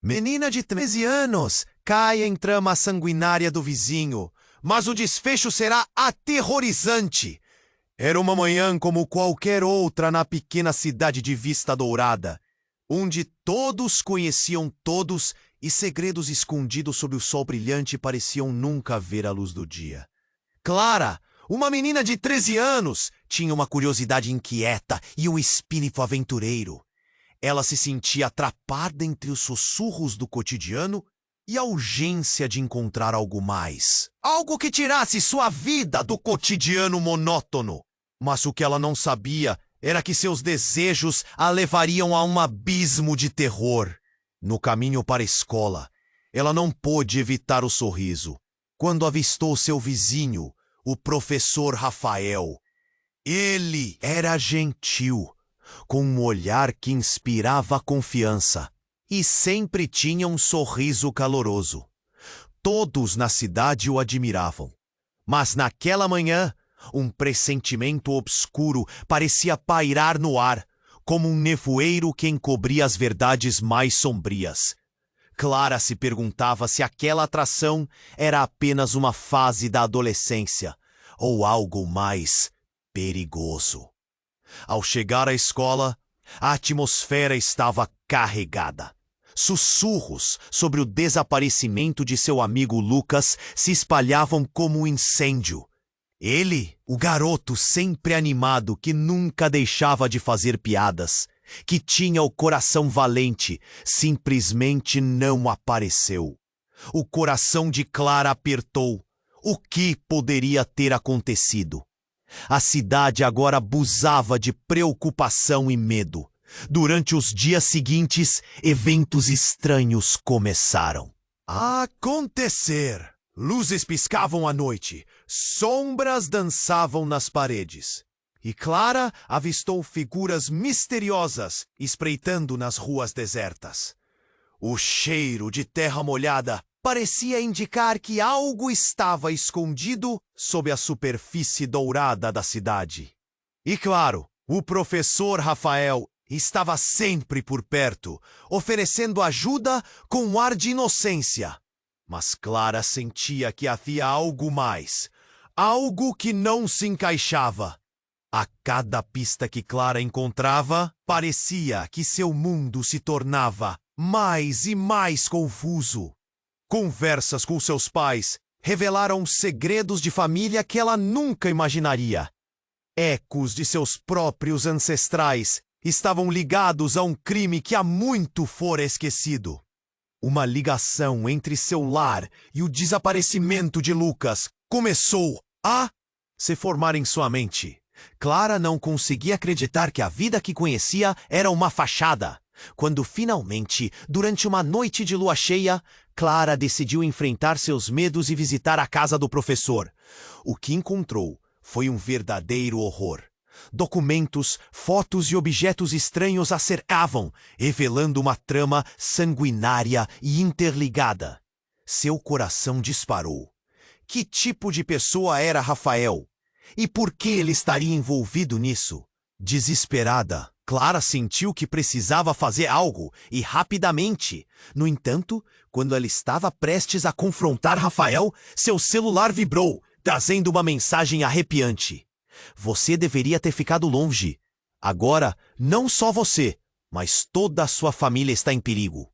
Menina de 13 anos cai em trama sanguinária do vizinho, mas o desfecho será aterrorizante. Era uma manhã como qualquer outra na pequena cidade de Vista Dourada, onde todos conheciam todos e segredos escondidos sob o sol brilhante pareciam nunca ver a luz do dia. Clara, uma menina de 13 anos, tinha uma curiosidade inquieta e um espírito aventureiro. Ela se sentia atrapada entre os sussurros do cotidiano e a urgência de encontrar algo mais. Algo que tirasse sua vida do cotidiano monótono. Mas o que ela não sabia era que seus desejos a levariam a um abismo de terror. No caminho para a escola, ela não pôde evitar o sorriso quando avistou seu vizinho, o professor Rafael. Ele era gentil, com um olhar que inspirava confiança e sempre tinha um sorriso caloroso. Todos na cidade o admiravam, mas naquela manhã, um pressentimento obscuro parecia pairar no ar, como um nevoeiro que encobria as verdades mais sombrias. Clara se perguntava se aquela atração era apenas uma fase da adolescência ou algo mais perigoso. Ao chegar à escola, a atmosfera estava carregada. Sussurros sobre o desaparecimento de seu amigo Lucas se espalhavam como um incêndio. Ele, o garoto sempre animado que nunca deixava de fazer piadas, que tinha o coração valente, simplesmente não apareceu. O coração de Clara apertou. O que poderia ter acontecido? A cidade agora buzava de preocupação e medo. Durante os dias seguintes, eventos estranhos começaram a acontecer. Luzes piscavam à noite, sombras dançavam nas paredes. E Clara avistou figuras misteriosas espreitando nas ruas desertas. O cheiro de terra molhada parecia indicar que algo estava escondido sob a superfície dourada da cidade. E claro, o professor Rafael estava sempre por perto, oferecendo ajuda com um ar de inocência. Mas Clara sentia que havia algo mais, algo que não se encaixava. A cada pista que Clara encontrava, parecia que seu mundo se tornava mais e mais confuso. Conversas com seus pais revelaram segredos de família que ela nunca imaginaria. Ecos de seus próprios ancestrais estavam ligados a um crime que há muito fora esquecido. Uma ligação entre seu lar e o desaparecimento de Lucas começou a se formar em sua mente. Clara não conseguia acreditar que a vida que conhecia era uma fachada. Quando finalmente, durante uma noite de lua cheia, Clara decidiu enfrentar seus medos e visitar a casa do professor. O que encontrou foi um verdadeiro horror. Documentos, fotos e objetos estranhos a cercavam, revelando uma trama sanguinária e interligada. Seu coração disparou. Que tipo de pessoa era Rafael? E por que ele estaria envolvido nisso? Desesperada, Clara sentiu que precisava fazer algo, e rapidamente. No entanto, quando ela estava prestes a confrontar Rafael, seu celular vibrou, trazendo uma mensagem arrepiante. Você deveria ter ficado longe. Agora, não só você, mas toda a sua família está em perigo.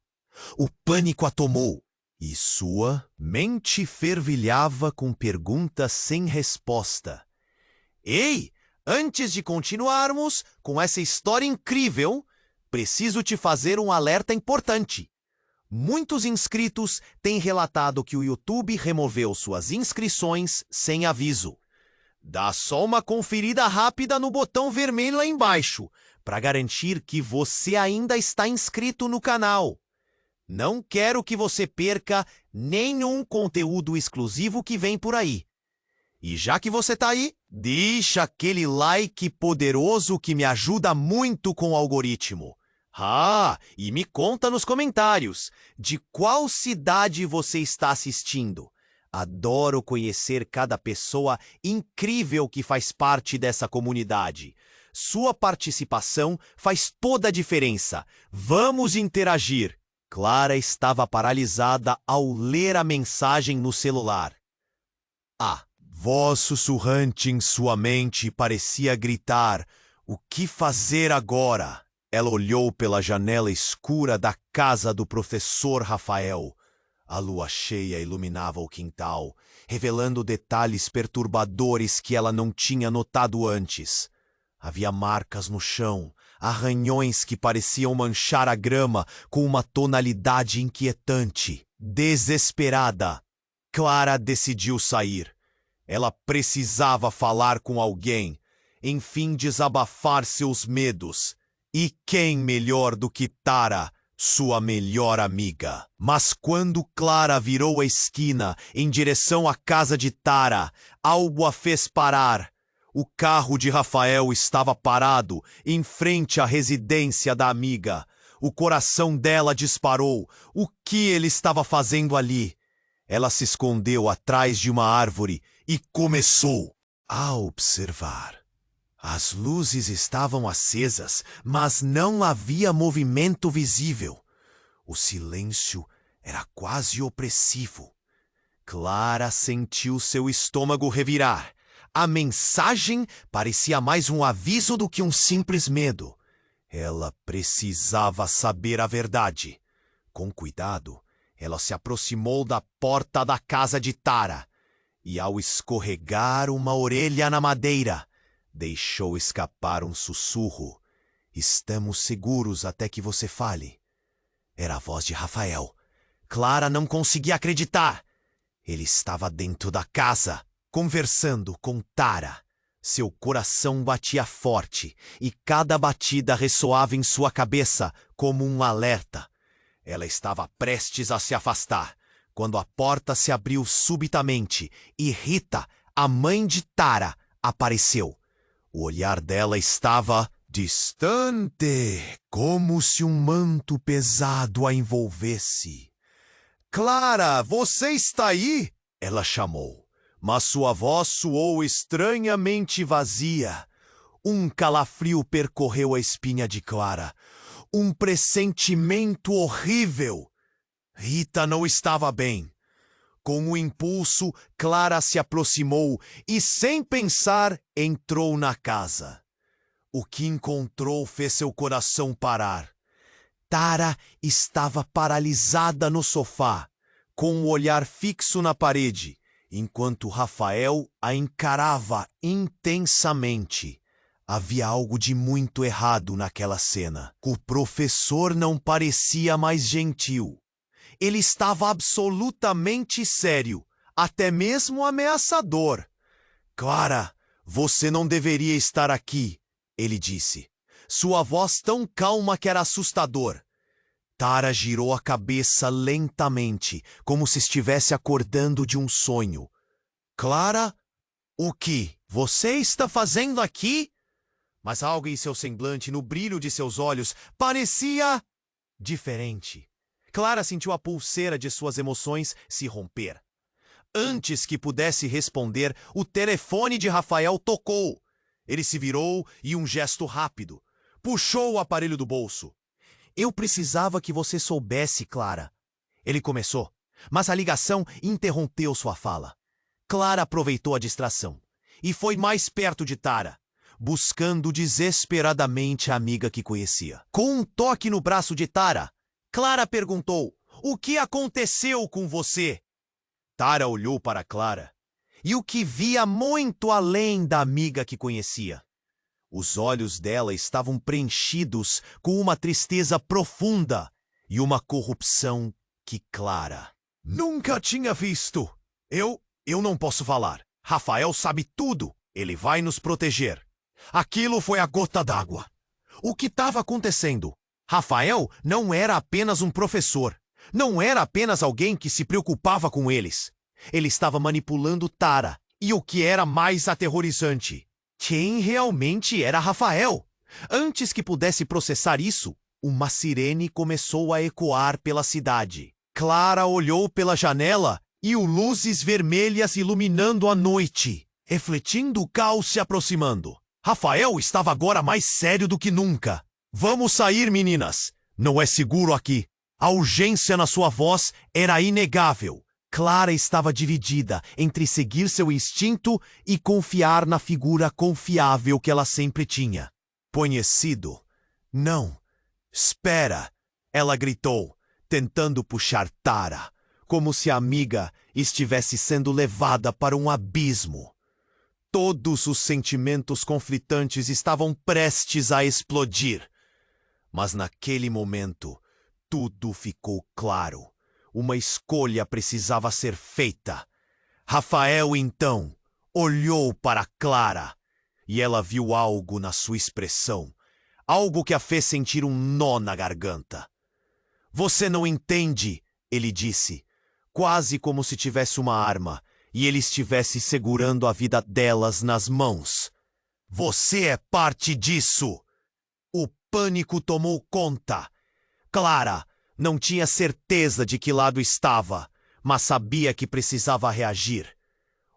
O pânico a tomou, e sua mente fervilhava com perguntas sem resposta. Ei, antes de continuarmos com essa história incrível, preciso te fazer um alerta importante. Muitos inscritos têm relatado que o YouTube removeu suas inscrições sem aviso. Dá só uma conferida rápida no botão vermelho lá embaixo, para garantir que você ainda está inscrito no canal. Não quero que você perca nenhum conteúdo exclusivo que vem por aí. E já que você tá aí, deixa aquele like poderoso que me ajuda muito com o algoritmo. E me conta nos comentários de qual cidade você está assistindo. Adoro conhecer cada pessoa incrível que faz parte dessa comunidade. Sua participação faz toda a diferença. Vamos interagir. Clara estava paralisada ao ler a mensagem no celular. A voz sussurrante em sua mente parecia gritar: "O que fazer agora?" Ela olhou pela janela escura da casa do professor Rafael. A lua cheia iluminava o quintal, revelando detalhes perturbadores que ela não tinha notado antes. Havia marcas no chão, arranhões que pareciam manchar a grama com uma tonalidade inquietante. Desesperada, Clara decidiu sair. Ela precisava falar com alguém, enfim desabafar seus medos. E quem melhor do que Tara, sua melhor amiga? Mas quando Clara virou a esquina em direção à casa de Tara, algo a fez parar. O carro de Rafael estava parado em frente à residência da amiga. O coração dela disparou. O que ele estava fazendo ali? Ela se escondeu atrás de uma árvore e começou a observar. As luzes estavam acesas, mas não havia movimento visível. O silêncio era quase opressivo. Clara sentiu seu estômago revirar. A mensagem parecia mais um aviso do que um simples medo. Ela precisava saber a verdade. Com cuidado, ela se aproximou da porta da casa de Tara e, ao escorregar uma orelha na madeira, deixou escapar um sussurro. "Estamos seguros até que você fale." Era a voz de Rafael. Clara não conseguia acreditar. Ele estava dentro da casa, conversando com Tara. Seu coração batia forte e cada batida ressoava em sua cabeça como um alerta. Ela estava prestes a se afastar, quando a porta se abriu subitamente e Rita, a mãe de Tara, apareceu. O olhar dela estava distante, como se um manto pesado a envolvesse. "Clara, você está aí?" ela chamou, mas sua voz soou estranhamente vazia. Um calafrio percorreu a espinha de Clara. Um pressentimento horrível. Rita não estava bem. Com um impulso, Clara se aproximou e, sem pensar, entrou na casa. O que encontrou fez seu coração parar. Tara estava paralisada no sofá, com o olhar fixo na parede, enquanto Rafael a encarava intensamente. Havia algo de muito errado naquela cena. O professor não parecia mais gentil. Ele estava absolutamente sério, até mesmo ameaçador. "Clara, você não deveria estar aqui", ele disse. Sua voz tão calma que era assustador. Tara girou a cabeça lentamente, como se estivesse acordando de um sonho. "Clara, o que você está fazendo aqui?" Mas algo em seu semblante, no brilho de seus olhos, parecia diferente. Clara sentiu a pulseira de suas emoções se romper. Antes que pudesse responder, o telefone de Rafael tocou. Ele se virou e, um gesto rápido, puxou o aparelho do bolso. "Eu precisava que você soubesse, Clara." Ele começou, mas a ligação interrompeu sua fala. Clara aproveitou a distração e foi mais perto de Tara, buscando desesperadamente a amiga que conhecia. Com um toque no braço de Tara, Clara perguntou: "O que aconteceu com você?" Tara olhou para Clara e o que via muito além da amiga que conhecia. Os olhos dela estavam preenchidos com uma tristeza profunda e uma corrupção que Clara nunca tinha visto. Eu não posso falar. Rafael sabe tudo. Ele vai nos proteger." Aquilo foi a gota d'água. O que estava acontecendo? Rafael não era apenas um professor. Não era apenas alguém que se preocupava com eles. Ele estava manipulando Tara. E o que era mais aterrorizante, quem realmente era Rafael? Antes que pudesse processar isso, uma sirene começou a ecoar pela cidade. Clara olhou pela janela e luzes vermelhas iluminando a noite, refletindo o caos se aproximando. Rafael estava agora mais sério do que nunca. "Vamos sair, meninas. Não é seguro aqui." A urgência na sua voz era inegável. Clara estava dividida entre seguir seu instinto e confiar na figura confiável que ela sempre tinha. Conhecido. Não. Espera, ela gritou, tentando puxar Tara, como se a amiga estivesse sendo levada para um abismo. Todos os sentimentos conflitantes estavam prestes a explodir. Mas naquele momento, tudo ficou claro. Uma escolha precisava ser feita. Rafael, então, olhou para Clara e ela viu algo na sua expressão, algo que a fez sentir um nó na garganta. Você não entende, ele disse, quase como se tivesse uma arma e ele estivesse segurando a vida delas nas mãos. Você é parte disso. O pânico tomou conta. Clara não tinha certeza de que lado estava, mas sabia que precisava reagir.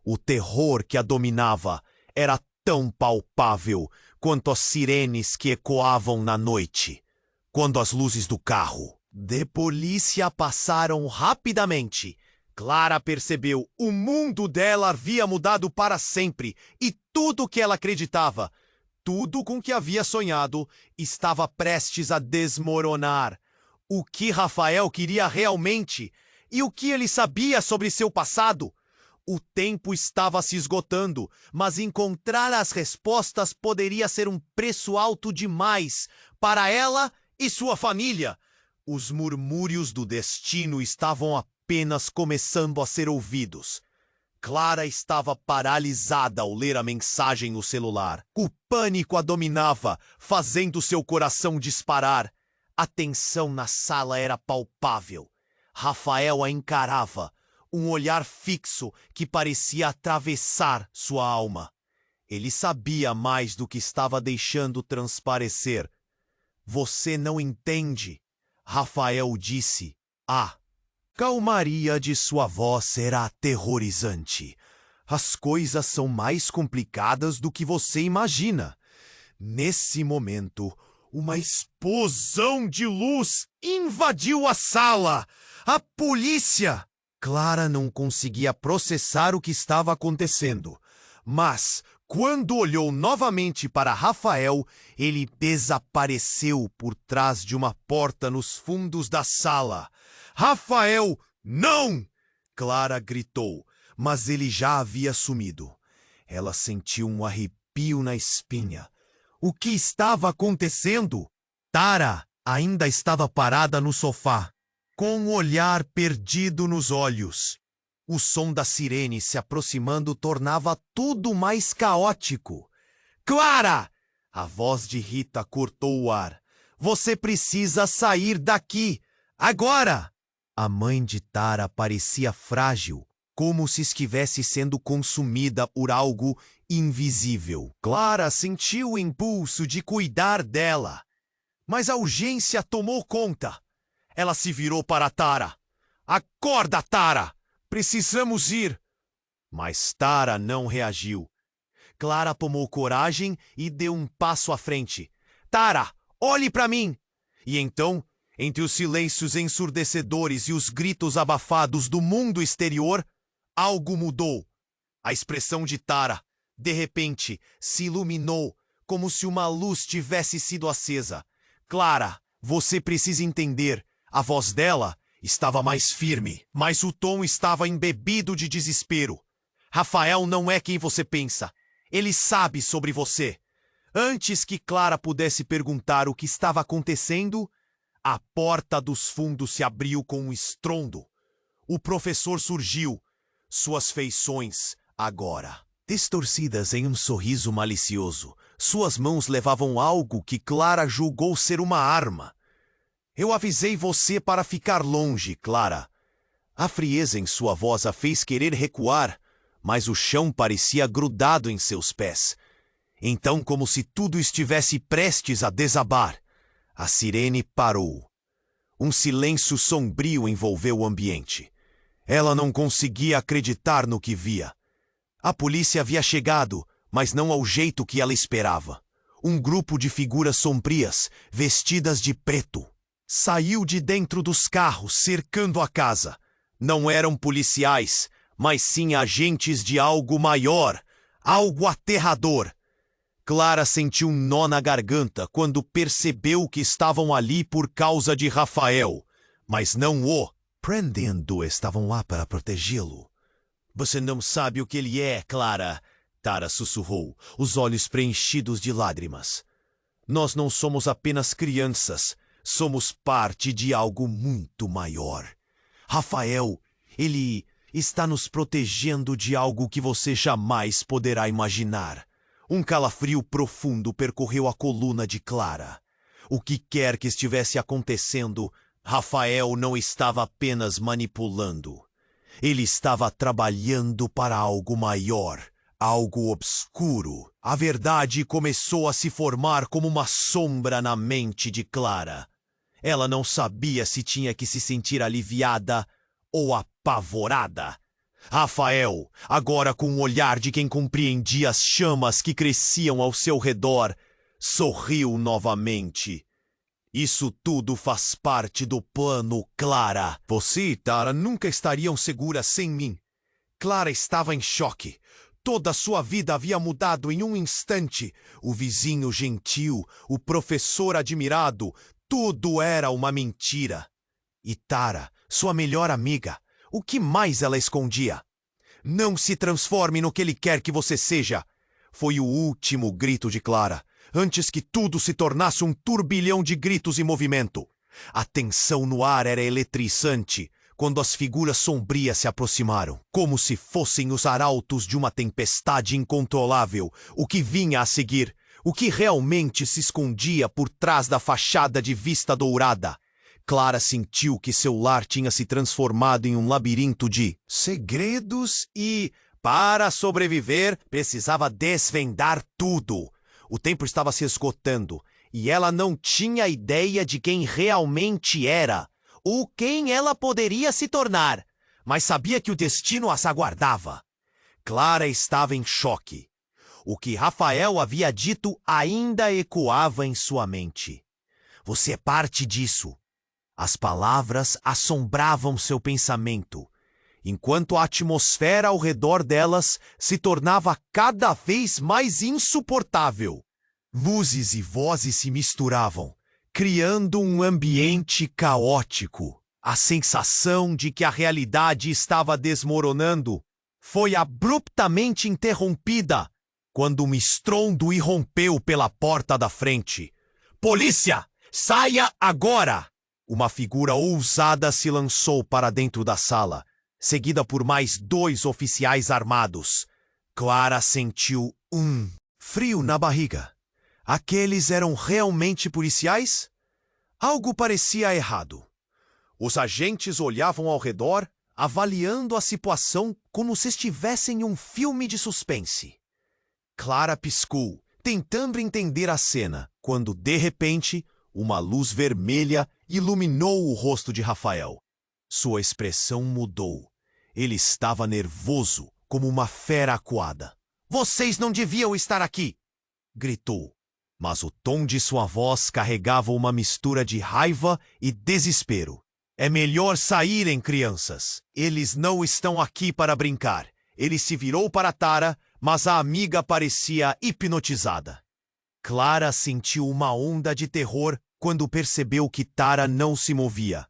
O terror que a dominava era tão palpável quanto as sirenes que ecoavam na noite, quando as luzes do carro de polícia passaram rapidamente. Clara percebeu o mundo dela havia mudado para sempre e tudo o que ela acreditava, tudo com que havia sonhado, estava prestes a desmoronar. O que Rafael queria realmente e o que ele sabia sobre seu passado. O tempo estava se esgotando, mas encontrar as respostas poderia ser um preço alto demais para ela e sua família. Os murmúrios do destino estavam apenas começando a ser ouvidos. Clara estava paralisada ao ler a mensagem no celular. O pânico a dominava, fazendo seu coração disparar. A tensão na sala era palpável. Rafael a encarava, um olhar fixo que parecia atravessar sua alma. Ele sabia mais do que estava deixando transparecer. Você não entende, Rafael disse. A calmaria de sua voz era aterrorizante. As coisas são mais complicadas do que você imagina. Nesse momento, uma explosão de luz invadiu a sala. A polícia! Clara não conseguia processar o que estava acontecendo. Mas, quando olhou novamente para Rafael, ele desapareceu por trás de uma porta nos fundos da sala. Rafael, não! Clara gritou, mas ele já havia sumido. Ela sentiu um arrepio na espinha. O que estava acontecendo? Tara ainda estava parada no sofá, com um olhar perdido nos olhos. O som da sirene se aproximando tornava tudo mais caótico. Clara! A voz de Rita cortou o ar. Você precisa sair daqui! Agora! A mãe de Tara parecia frágil, como se estivesse sendo consumida por algo invisível. Clara sentiu o impulso de cuidar dela, mas a urgência tomou conta. Ela se virou para Tara. Acorda, Tara! Precisamos ir! Mas Tara não reagiu. Clara tomou coragem e deu um passo à frente. Tara, olhe para mim! E então, entre os silêncios ensurdecedores e os gritos abafados do mundo exterior, algo mudou. A expressão de Tara, de repente, se iluminou, como se uma luz tivesse sido acesa. Clara, você precisa entender. A voz dela estava mais firme, mas o tom estava embebido de desespero. Rafael não é quem você pensa. Ele sabe sobre você. Antes que Clara pudesse perguntar o que estava acontecendo, a porta dos fundos se abriu com um estrondo. O professor surgiu. Suas feições, agora distorcidas em um sorriso malicioso, suas mãos levavam algo que Clara julgou ser uma arma. Eu avisei você para ficar longe, Clara. A frieza em sua voz a fez querer recuar, mas o chão parecia grudado em seus pés. Então, como se tudo estivesse prestes a desabar, a sirene parou. Um silêncio sombrio envolveu o ambiente. Ela não conseguia acreditar no que via. A polícia havia chegado, mas não ao jeito que ela esperava. Um grupo de figuras sombrias, vestidas de preto. saiu de dentro dos carros cercando a casa. Não eram policiais, mas sim agentes de algo maior, algo aterrador. Clara sentiu um nó na garganta quando percebeu que estavam ali por causa de Rafael, mas não o prendendo. Estavam lá para protegê-lo. Você não sabe o que ele é, Clara, Tara sussurrou, os olhos preenchidos de lágrimas. Nós não somos apenas crianças, somos parte de algo muito maior. Rafael, ele está nos protegendo de algo que você jamais poderá imaginar. Um calafrio profundo percorreu a coluna de Clara. O que quer que estivesse acontecendo, Rafael não estava apenas manipulando. Ele estava trabalhando para algo maior, algo obscuro. A verdade começou a se formar como uma sombra na mente de Clara. Ela não sabia se tinha que se sentir aliviada ou apavorada. Rafael, agora com o olhar de quem compreendia as chamas que cresciam ao seu redor, sorriu novamente. Isso tudo faz parte do plano, Clara. Você e Tara nunca estariam seguras sem mim. Clara estava em choque. Toda a sua vida havia mudado em um instante. O vizinho gentil, o professor admirado, tudo era uma mentira. E Tara, sua melhor amiga, o que mais ela escondia? Não se transforme no que ele quer que você seja. Foi o último grito de Clara, antes que tudo se tornasse um turbilhão de gritos e movimento. A tensão no ar era eletrizante quando as figuras sombrias se aproximaram, como se fossem os arautos de uma tempestade incontrolável. O que vinha a seguir, o que realmente se escondia por trás da fachada de vista dourada. Clara sentiu que seu lar tinha se transformado em um labirinto de segredos e, para sobreviver, precisava desvendar tudo. O tempo estava se esgotando e ela não tinha ideia de quem realmente era, ou quem ela poderia se tornar, mas sabia que o destino as aguardava. Clara estava em choque. O que Rafael havia dito ainda ecoava em sua mente. Você é parte disso. As palavras assombravam seu pensamento, enquanto a atmosfera ao redor delas se tornava cada vez mais insuportável. Luzes e vozes se misturavam, criando um ambiente caótico. A sensação de que a realidade estava desmoronando foi abruptamente interrompida quando um estrondo irrompeu pela porta da frente. Polícia! Saia agora! Uma figura ousada se lançou para dentro da sala, seguida por mais 2 oficiais armados. Clara sentiu um frio na barriga. Aqueles eram realmente policiais? Algo parecia errado. Os agentes olhavam ao redor, avaliando a situação como se estivessem em um filme de suspense. Clara piscou, tentando entender a cena, quando, de repente, uma luz vermelha iluminou o rosto de Rafael. Sua expressão mudou. Ele estava nervoso, como uma fera acuada. Vocês não deviam estar aqui! Gritou. Mas o tom de sua voz carregava uma mistura de raiva e desespero. É melhor saírem, crianças. Eles não estão aqui para brincar. Ele se virou para Tara, mas a amiga parecia hipnotizada. Clara sentiu uma onda de terror quando percebeu que Tara não se movia.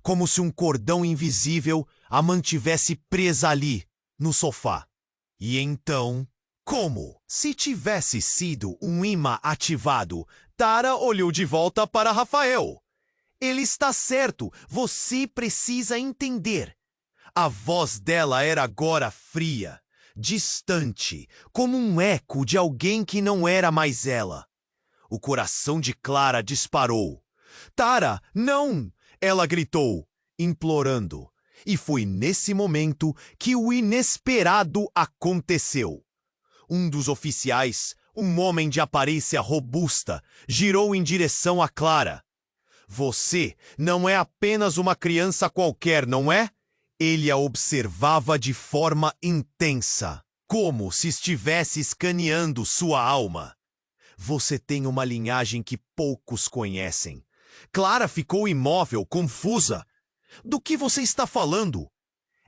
Como se um cordão invisível a mantivesse presa ali, no sofá. E então... como se tivesse sido um imã ativado, Tara olhou de volta para Rafael. Ele está certo, você precisa entender. A voz dela era agora fria, distante, como um eco de alguém que não era mais ela. O coração de Clara disparou. Tara, não! Ela gritou, implorando. E foi nesse momento que o inesperado aconteceu. Um dos oficiais, um homem de aparência robusta, girou em direção a Clara. Você não é apenas uma criança qualquer, não é? Ele a observava de forma intensa, como se estivesse escaneando sua alma. Você tem uma linhagem que poucos conhecem. Clara ficou imóvel, confusa. Do que você está falando?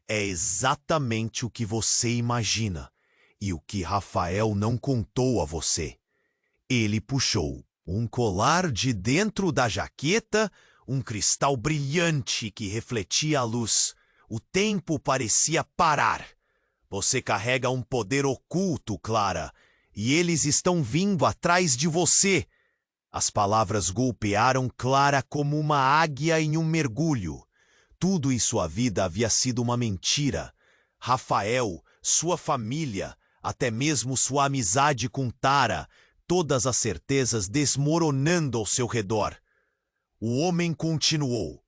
É exatamente o que você imagina e o que Rafael não contou a você. Ele puxou um colar de dentro da jaqueta, um cristal brilhante que refletia a luz. O tempo parecia parar. Você carrega um poder oculto, Clara, e eles estão vindo atrás de você. As palavras golpearam Clara como uma águia em um mergulho. Tudo em sua vida havia sido uma mentira. Rafael, sua família, até mesmo sua amizade com Tara, todas as certezas desmoronando ao seu redor. O homem continuou.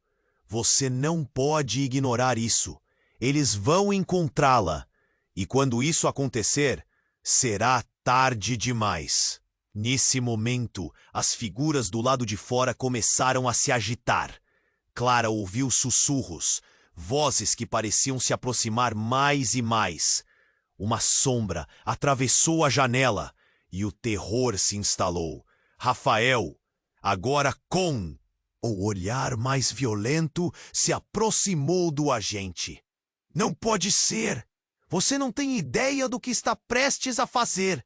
Você não pode ignorar isso. Eles vão encontrá-la. E quando isso acontecer, será tarde demais. Nesse momento, as figuras do lado de fora começaram a se agitar. Clara ouviu sussurros, vozes que pareciam se aproximar mais e mais. Uma sombra atravessou a janela e o terror se instalou. Rafael, agora com o olhar mais violento, se aproximou do agente. Não pode ser! Você não tem ideia do que está prestes a fazer.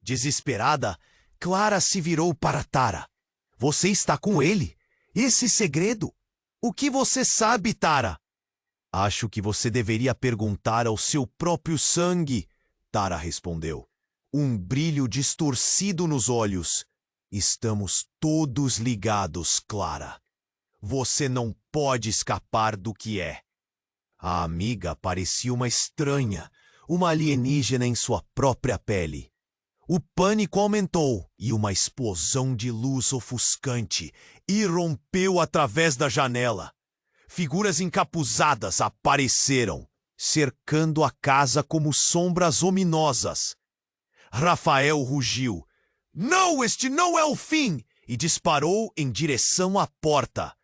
Desesperada, Clara se virou para Tara. Você está com ele? Esse segredo? O que você sabe, Tara? Acho que você deveria perguntar ao seu próprio sangue, Tara respondeu. Um brilho distorcido nos olhos. Estamos todos ligados, Clara. Você não pode escapar do que é. A amiga parecia uma estranha, uma alienígena em sua própria pele. O pânico aumentou e uma explosão de luz ofuscante irrompeu através da janela. Figuras encapuzadas apareceram, cercando a casa como sombras ominosas. Rafael rugiu. Não, este não é o fim! E disparou em direção à porta.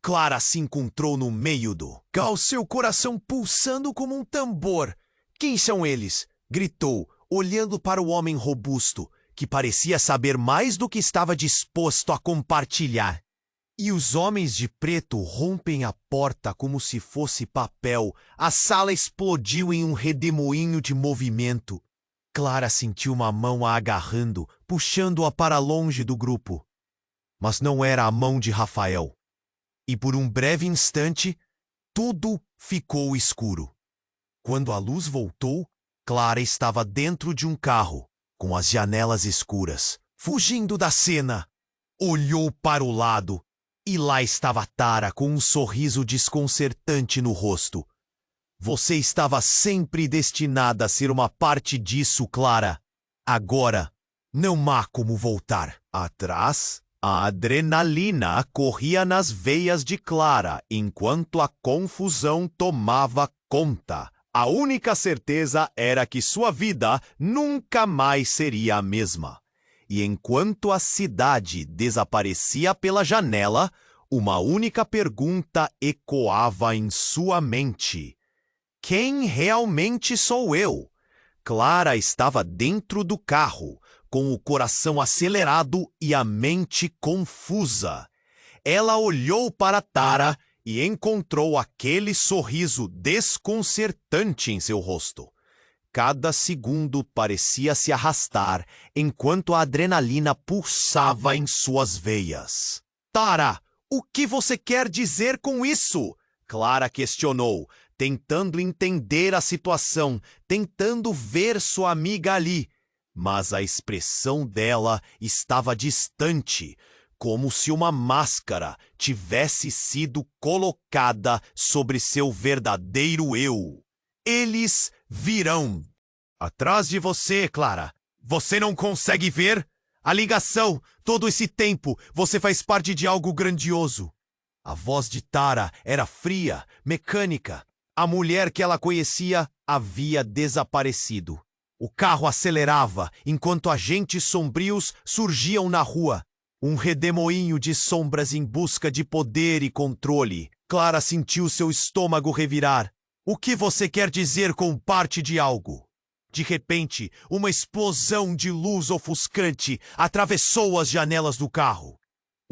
Clara se encontrou no meio do caos, seu coração pulsando como um tambor. Quem são eles? Gritou, olhando para o homem robusto, que parecia saber mais do que estava disposto a compartilhar. E os homens de preto rompem a porta como se fosse papel. A sala explodiu em um redemoinho de movimento. Clara sentiu uma mão a agarrando, puxando-a para longe do grupo. Mas não era a mão de Rafael. E por um breve instante, tudo ficou escuro. Quando a luz voltou, Clara estava dentro de um carro, com as janelas escuras, fugindo da cena. Olhou para o lado, e lá estava Tara com um sorriso desconcertante no rosto. Você estava sempre destinada a ser uma parte disso, Clara. Agora, não há como voltar. Atrás, a adrenalina corria nas veias de Clara, enquanto a confusão tomava conta. A única certeza era que sua vida nunca mais seria a mesma. E enquanto a cidade desaparecia pela janela, uma única pergunta ecoava em sua mente. Quem realmente sou eu? Clara estava dentro do carro, com o coração acelerado e a mente confusa. Ela olhou para Tara e encontrou aquele sorriso desconcertante em seu rosto. Cada segundo parecia se arrastar, enquanto a adrenalina pulsava em suas veias. Tara, o que você quer dizer com isso? Clara questionou, tentando entender a situação, tentando ver sua amiga ali. Mas a expressão dela estava distante, como se uma máscara tivesse sido colocada sobre seu verdadeiro eu. Eles virão. Atrás de você, Clara. Você não consegue ver? A ligação, todo esse tempo, você faz parte de algo grandioso. A voz de Tara era fria, mecânica. A mulher que ela conhecia havia desaparecido. O carro acelerava enquanto agentes sombrios surgiam na rua. Um redemoinho de sombras em busca de poder e controle. Clara sentiu seu estômago revirar. O que você quer dizer com parte de algo? De repente, uma explosão de luz ofuscante atravessou as janelas do carro.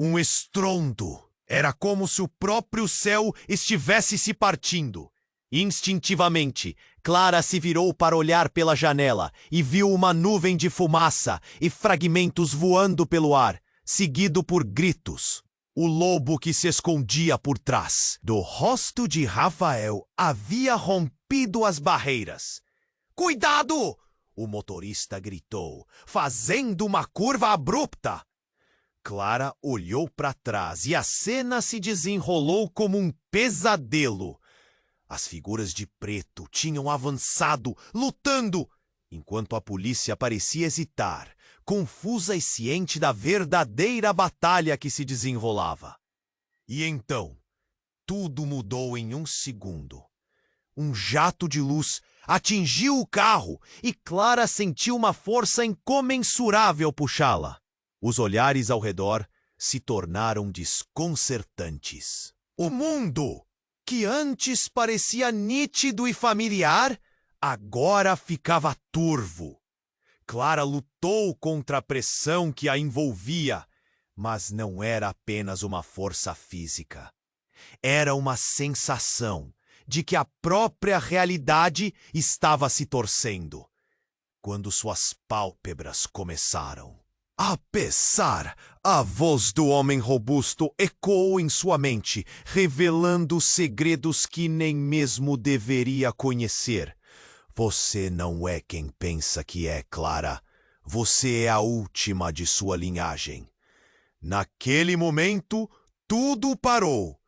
Um estrondo. Era como se o próprio céu estivesse se partindo. Instintivamente, Clara se virou para olhar pela janela e viu uma nuvem de fumaça e fragmentos voando pelo ar, seguido por gritos. O lobo que se escondia por trás do rosto de Rafael havia rompido as barreiras. "Cuidado!" o motorista gritou, fazendo uma curva abrupta. Clara olhou para trás e a cena se desenrolou como um pesadelo. As figuras de preto tinham avançado, lutando, enquanto a polícia parecia hesitar, confusa e ciente da verdadeira batalha que se desenrolava. E então, tudo mudou em um segundo. Um jato de luz atingiu o carro e Clara sentiu uma força incomensurável puxá-la. Os olhares ao redor se tornaram desconcertantes. O mundo, que antes parecia nítido e familiar, agora ficava turvo. Clara lutou contra a pressão que a envolvia, mas não era apenas uma força física. Era uma sensação de que a própria realidade estava se torcendo, quando suas pálpebras começaram a pesar. A voz do homem robusto ecoou em sua mente, revelando segredos que nem mesmo deveria conhecer. "Você não é quem pensa que é, Clara. Você é a última de sua linhagem." Naquele momento, tudo parou.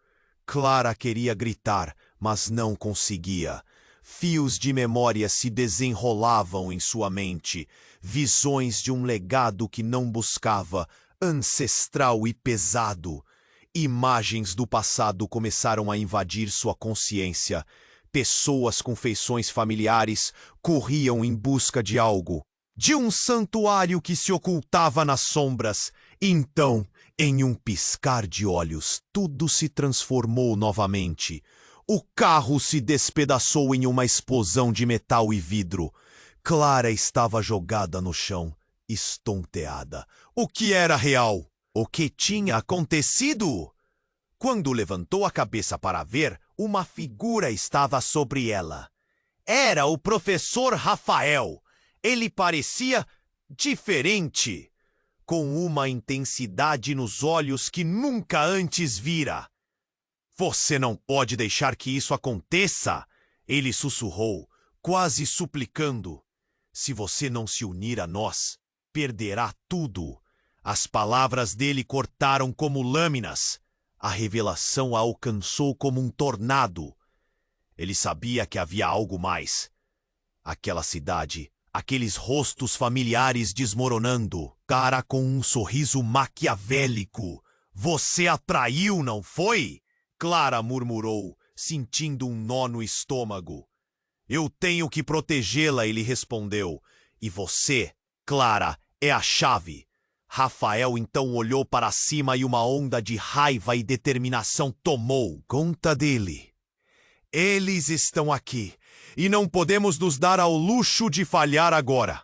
Clara queria gritar, mas não conseguia. Fios de memória se desenrolavam em sua mente, visões de um legado que não buscava, ancestral e pesado. Imagens do passado começaram a invadir sua consciência. Pessoas com feições familiares corriam em busca de algo, de um santuário que se ocultava nas sombras. Então, em um piscar de olhos, tudo se transformou novamente. O carro se despedaçou em uma explosão de metal e vidro. Clara estava jogada no chão, estonteada. O que era real? O que tinha acontecido? Quando levantou a cabeça para ver, uma figura estava sobre ela. Era o professor Rafael. Ele parecia diferente, com uma intensidade nos olhos que nunca antes vira. "Você não pode deixar que isso aconteça!" ele sussurrou, quase suplicando. "Se você não se unir a nós, perderá tudo." As palavras dele cortaram como lâminas. A revelação a alcançou como um tornado. Ele sabia que havia algo mais. Aquela cidade, aqueles rostos familiares desmoronando, cara com um sorriso maquiavélico. "Você a traiu, não foi?" Clara murmurou, sentindo um nó no estômago. "Eu tenho que protegê-la", ele respondeu. "E você, Clara, é a chave." Rafael então olhou para cima e uma onda de raiva e determinação tomou conta dele. "Eles estão aqui, e não podemos nos dar ao luxo de falhar agora."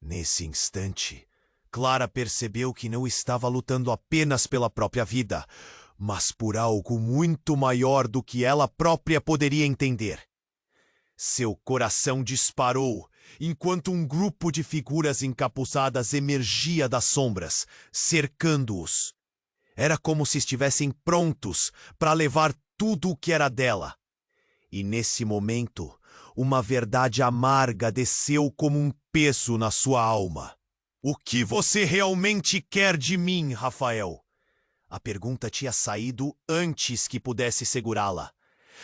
Nesse instante, Clara percebeu que não estava lutando apenas pela própria vida, mas por algo muito maior do que ela própria poderia entender. Seu coração disparou, enquanto um grupo de figuras encapuzadas emergia das sombras, cercando-os. Era como se estivessem prontos para levar tudo o que era dela. E nesse momento, uma verdade amarga desceu como um peso na sua alma. "O que você realmente quer de mim, Rafael?" A pergunta tinha saído antes que pudesse segurá-la.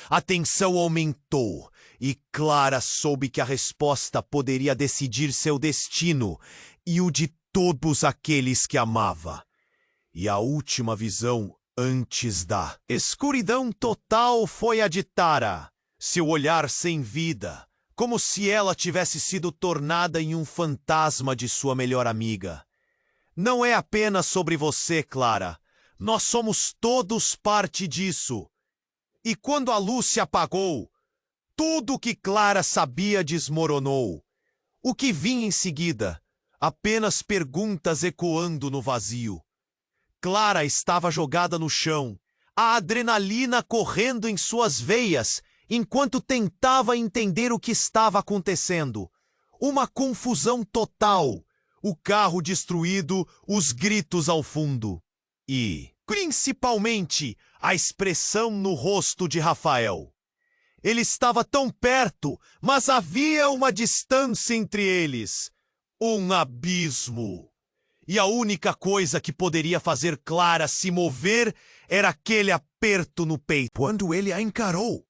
A tensão aumentou e Clara soube que a resposta poderia decidir seu destino e o de todos aqueles que amava. E a última visão antes da escuridão total foi a de Tara, seu olhar sem vida, como se ela tivesse sido tornada em um fantasma de sua melhor amiga. "Não é apenas sobre você, Clara. Nós somos todos parte disso." E quando a luz se apagou, tudo o que Clara sabia desmoronou. O que vinha em seguida? Apenas perguntas ecoando no vazio. Clara estava jogada no chão, a adrenalina correndo em suas veias, enquanto tentava entender o que estava acontecendo. Uma confusão total. O carro destruído, os gritos ao fundo. E, principalmente, a expressão no rosto de Rafael. Ele estava tão perto, mas havia uma distância entre eles. Um abismo. E a única coisa que poderia fazer Clara se mover era aquele aperto no peito. Quando ele a encarou.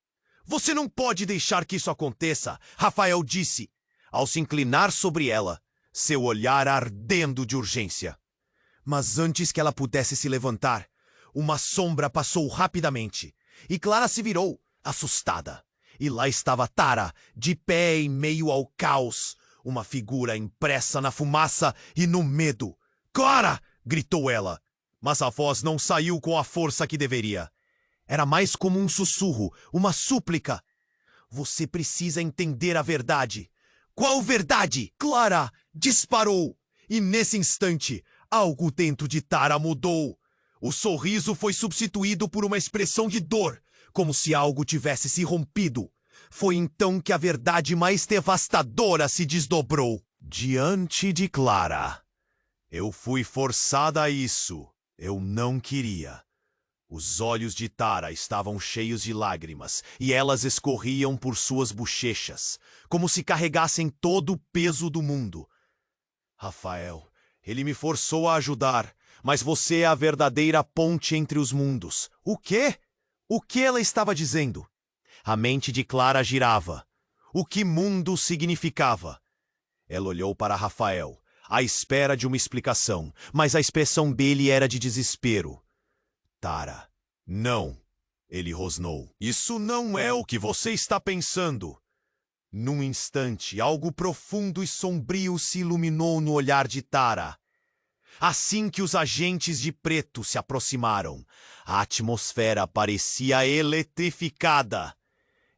Você não pode deixar que isso aconteça, Rafael disse, ao se inclinar sobre ela, seu olhar ardendo de urgência. Mas antes que ela pudesse se levantar, uma sombra passou rapidamente, e Clara se virou, assustada. E lá estava Tara, de pé em meio ao caos, uma figura impressa na fumaça e no medo. Clara! Gritou ela, mas a voz não saiu com a força que deveria. Era mais como um sussurro, uma súplica. Você precisa entender a verdade. Qual verdade? Clara disparou, e nesse instante, algo dentro de Tara mudou. O sorriso foi substituído por uma expressão de dor, como se algo tivesse se rompido. Foi então que a verdade mais devastadora se desdobrou. Diante de Clara. Eu fui forçada a isso. Eu não queria. Os olhos de Tara estavam cheios de lágrimas, e elas escorriam por suas bochechas, como se carregassem todo o peso do mundo. Rafael, ele me forçou a ajudar, mas você é a verdadeira ponte entre os mundos. O quê? O que ela estava dizendo? A mente de Clara girava. O que mundo significava? Ela olhou para Rafael, à espera de uma explicação, mas a expressão dele era de desespero. Tara, não, ele rosnou. Isso não é o que você está pensando. Num instante, algo profundo e sombrio se iluminou no olhar de Tara. Assim que os agentes de preto se aproximaram, a atmosfera parecia eletrificada.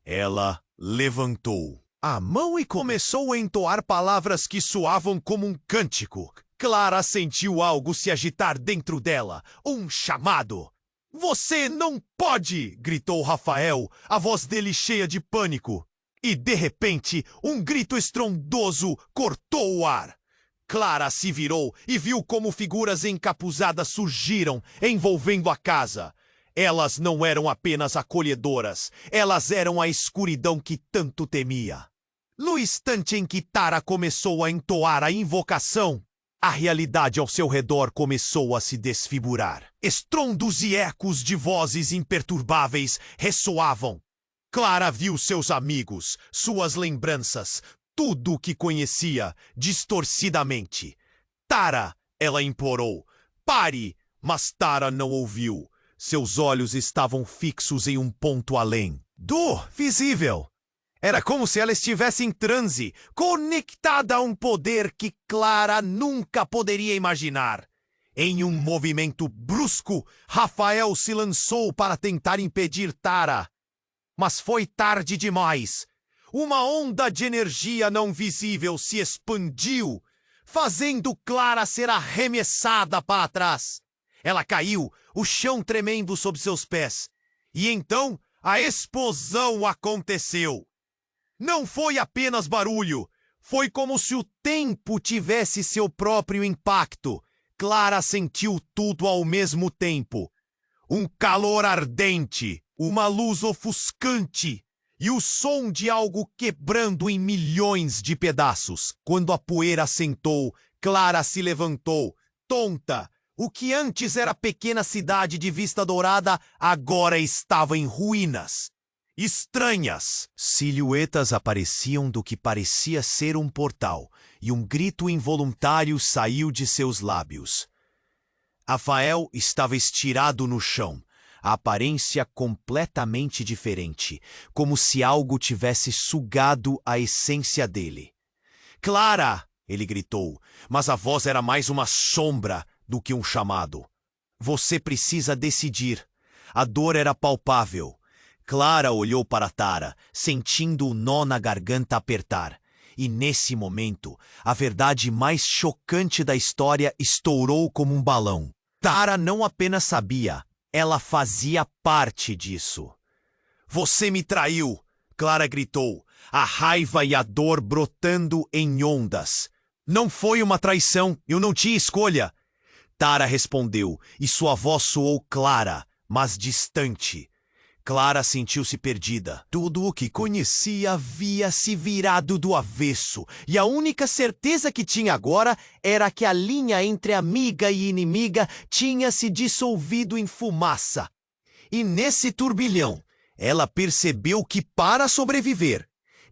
Ela levantou a mão e começou a entoar palavras que soavam como um cântico. Clara sentiu algo se agitar dentro dela, um chamado. Você não pode! Gritou Rafael, a voz dele cheia de pânico. E, de repente, um grito estrondoso cortou o ar. Clara se virou e viu como figuras encapuzadas surgiram, envolvendo a casa. Elas não eram apenas acolhedoras, elas eram a escuridão que tanto temia. No instante em que Tara começou a entoar a invocação, a realidade ao seu redor começou a se desfigurar. Estrondos e ecos de vozes imperturbáveis ressoavam. Clara viu seus amigos, suas lembranças, tudo o que conhecia, distorcidamente. Tara, ela implorou. Pare! Mas Tara não ouviu. Seus olhos estavam fixos em um ponto além. Do visível. Era como se ela estivesse em transe, conectada a um poder que Clara nunca poderia imaginar. Em um movimento brusco, Rafael se lançou para tentar impedir Tara. Mas foi tarde demais. Uma onda de energia não visível se expandiu, fazendo Clara ser arremessada para trás. Ela caiu, o chão tremendo sob seus pés. E então a explosão aconteceu. Não foi apenas barulho, foi como se o tempo tivesse seu próprio impacto. Clara sentiu tudo ao mesmo tempo. Um calor ardente, uma luz ofuscante e o som de algo quebrando em milhões de pedaços. Quando a poeira assentou, Clara se levantou, tonta. O que antes era pequena cidade de Vista Dourada, agora estava em ruínas. Estranhas. Silhuetas apareciam do que parecia ser um portal, e um grito involuntário saiu de seus lábios. Rafael estava estirado no chão, a aparência completamente diferente, como se algo tivesse sugado a essência dele. Clara! Ele gritou, mas a voz era mais uma sombra do que um chamado. Você precisa decidir. A dor era palpável. Clara olhou para Tara, sentindo o nó na garganta apertar. E nesse momento, a verdade mais chocante da história estourou como um balão. Tara não apenas sabia, ela fazia parte disso. Você me traiu, Clara gritou, a raiva e a dor brotando em ondas. Não foi uma traição, eu não tinha escolha. Tara respondeu, e sua voz soou clara, mas distante. Clara sentiu-se perdida. Tudo o que conhecia havia se virado do avesso, e a única certeza que tinha agora era que a linha entre amiga e inimiga tinha se dissolvido em fumaça. E nesse turbilhão, ela percebeu que para sobreviver,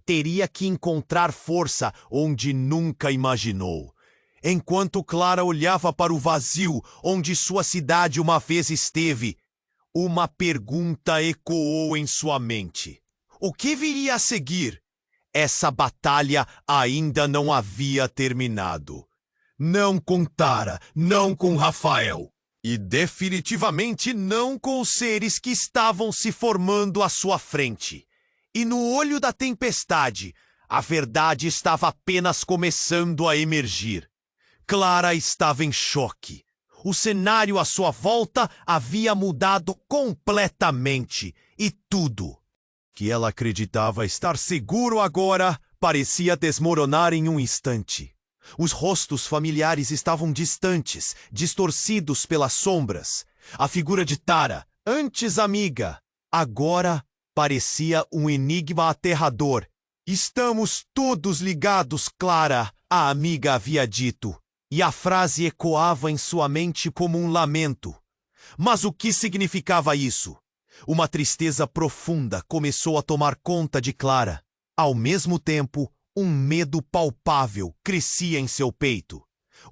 teria que encontrar força onde nunca imaginou. Enquanto Clara olhava para o vazio onde sua cidade uma vez esteve, uma pergunta ecoou em sua mente. O que viria a seguir? Essa batalha ainda não havia terminado. Não com Tara, não com Rafael. E definitivamente não com os seres que estavam se formando à sua frente. E no olho da tempestade, a verdade estava apenas começando a emergir. Clara estava em choque. O cenário à sua volta havia mudado completamente, e tudo que ela acreditava estar seguro agora parecia desmoronar em um instante. Os rostos familiares estavam distantes, distorcidos pelas sombras. A figura de Tara, antes amiga, agora parecia um enigma aterrador. Estamos todos ligados, Clara, a amiga havia dito. E a frase ecoava em sua mente como um lamento. Mas o que significava isso? Uma tristeza profunda começou a tomar conta de Clara. Ao mesmo tempo, um medo palpável crescia em seu peito.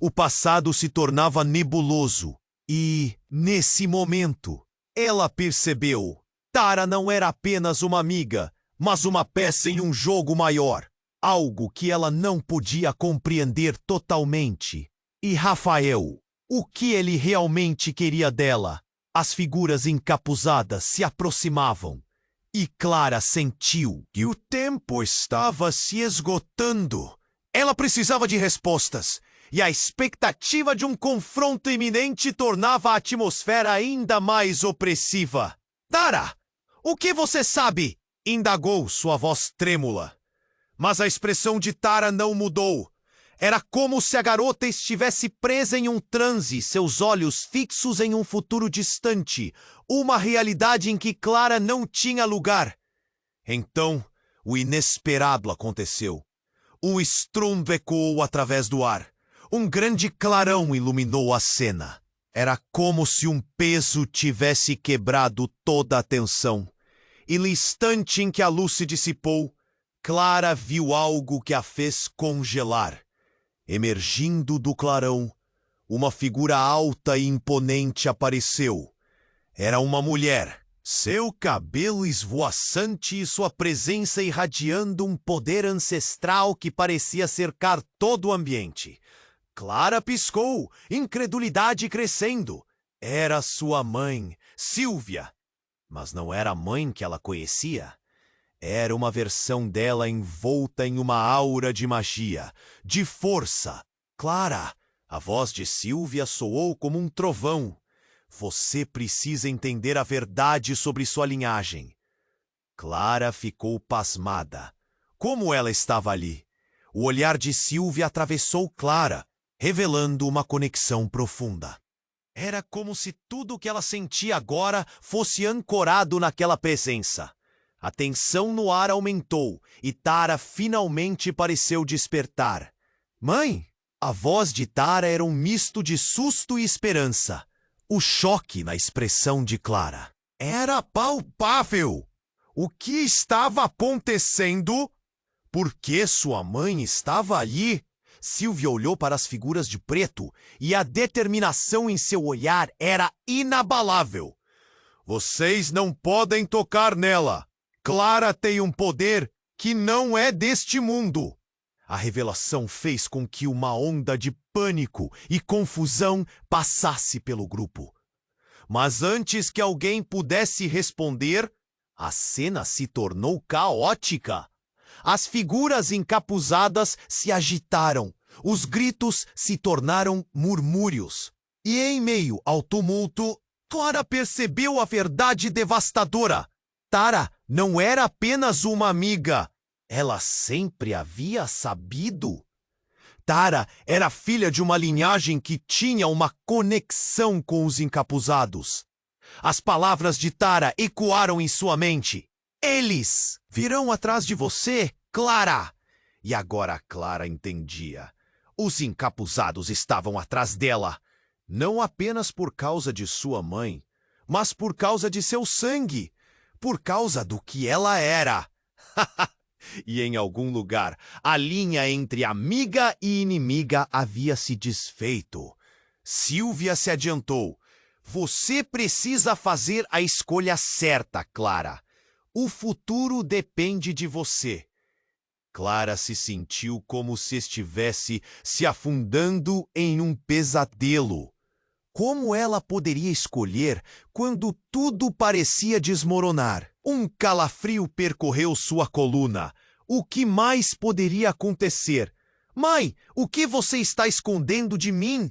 O passado se tornava nebuloso. E, nesse momento, ela percebeu. Tara não era apenas uma amiga, mas uma peça em um jogo maior. Algo que ela não podia compreender totalmente. E Rafael, o que ele realmente queria dela? As figuras encapuzadas se aproximavam. E Clara sentiu que o tempo estava se esgotando. Ela precisava de respostas. E a expectativa de um confronto iminente tornava a atmosfera ainda mais opressiva. Tara, o que você sabe? Indagou sua voz trêmula. Mas a expressão de Tara não mudou. Era como se a garota estivesse presa em um transe, seus olhos fixos em um futuro distante, uma realidade em que Clara não tinha lugar. Então, o inesperado aconteceu. Um estrondo ecoou através do ar. Um grande clarão iluminou a cena. Era como se um peso tivesse quebrado toda a tensão. E no instante em que a luz se dissipou, Clara viu algo que a fez congelar. Emergindo do clarão, uma figura alta e imponente apareceu. Era uma mulher, seu cabelo esvoaçante e sua presença irradiando um poder ancestral que parecia cercar todo o ambiente. Clara piscou, incredulidade crescendo. Era sua mãe, Silvia. Mas não era a mãe que ela conhecia. Era uma versão dela envolta em uma aura de magia, de força. Clara, a voz de Silvia soou como um trovão. Você precisa entender a verdade sobre sua linhagem. Clara ficou pasmada. Como ela estava ali? O olhar de Silvia atravessou Clara, revelando uma conexão profunda. Era como se tudo o que ela sentia agora fosse ancorado naquela presença. A tensão no ar aumentou e Tara finalmente pareceu despertar. Mãe! A voz de Tara era um misto de susto e esperança. O choque na expressão de Clara era palpável. O que estava acontecendo? Por que sua mãe estava ali? Silvia olhou para as figuras de preto e a determinação em seu olhar era inabalável. Vocês não podem tocar nela. Clara tem um poder que não é deste mundo. A revelação fez com que uma onda de pânico e confusão passasse pelo grupo. Mas antes que alguém pudesse responder, a cena se tornou caótica. As figuras encapuzadas se agitaram, os gritos se tornaram murmúrios. E em meio ao tumulto, Clara percebeu a verdade devastadora. Tara não era apenas uma amiga. Ela sempre havia sabido. Tara era filha de uma linhagem que tinha uma conexão com os encapuzados. As palavras de Tara ecoaram em sua mente. Eles virão atrás de você, Clara. E agora Clara entendia. Os encapuzados estavam atrás dela, não apenas por causa de sua mãe, mas por causa de seu sangue, por causa do que ela era. E em algum lugar, a linha entre amiga e inimiga havia se desfeito. Sylvia se adiantou. Você precisa fazer a escolha certa, Clara. O futuro depende de você. Clara se sentiu como se estivesse se afundando em um pesadelo. Como ela poderia escolher quando tudo parecia desmoronar? Um calafrio percorreu sua coluna. O que mais poderia acontecer? Mãe, o que você está escondendo de mim?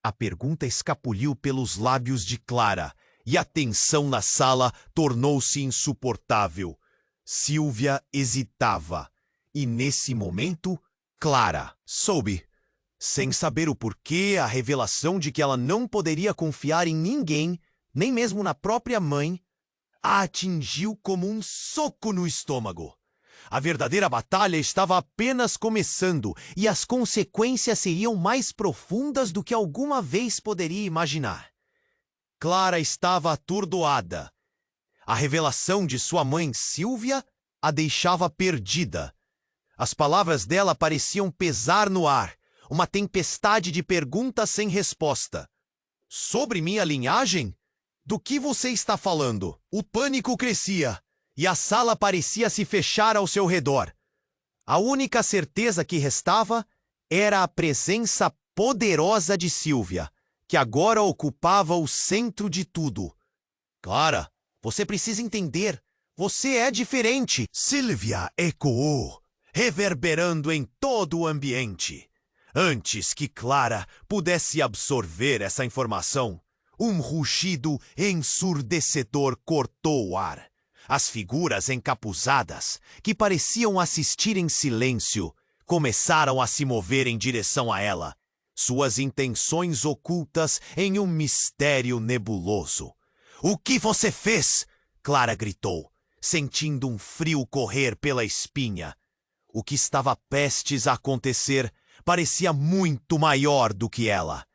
A pergunta escapuliu pelos lábios de Clara, e a tensão na sala tornou-se insuportável. Sylvia hesitava, e nesse momento, Clara soube, sem saber o porquê, a revelação de que ela não poderia confiar em ninguém, nem mesmo na própria mãe, a atingiu como um soco no estômago. A verdadeira batalha estava apenas começando e as consequências seriam mais profundas do que alguma vez poderia imaginar. Clara estava atordoada. A revelação de sua mãe, Sylvia, a deixava perdida. As palavras dela pareciam pesar no ar, uma tempestade de perguntas sem resposta. Sobre minha linhagem? Do que você está falando? O pânico crescia, e a sala parecia se fechar ao seu redor. A única certeza que restava era a presença poderosa de Sylvia, que agora ocupava o centro de tudo. Clara, você precisa entender. Você é diferente. Sylvia ecoou, reverberando em todo o ambiente. Antes que Clara pudesse absorver essa informação, um rugido ensurdecedor cortou o ar. As figuras encapuzadas, que pareciam assistir em silêncio, começaram a se mover em direção a ela, suas intenções ocultas em um mistério nebuloso. O que você fez? Clara gritou, sentindo um frio correr pela espinha. O que estava prestes a acontecer parecia muito maior do que ela.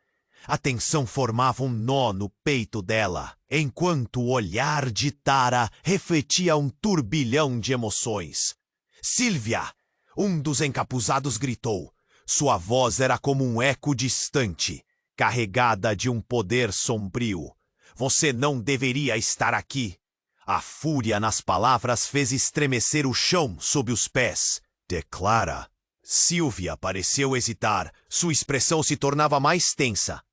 A tensão formava um nó no peito dela, enquanto o olhar de Tara refletia um turbilhão de emoções. Sylvia! Um dos encapuzados gritou. Sua voz era como um eco distante, carregada de um poder sombrio. Você não deveria estar aqui. A fúria nas palavras fez estremecer o chão sob os pés de Clara. Sylvia pareceu hesitar. Sua expressão se tornava mais tensa.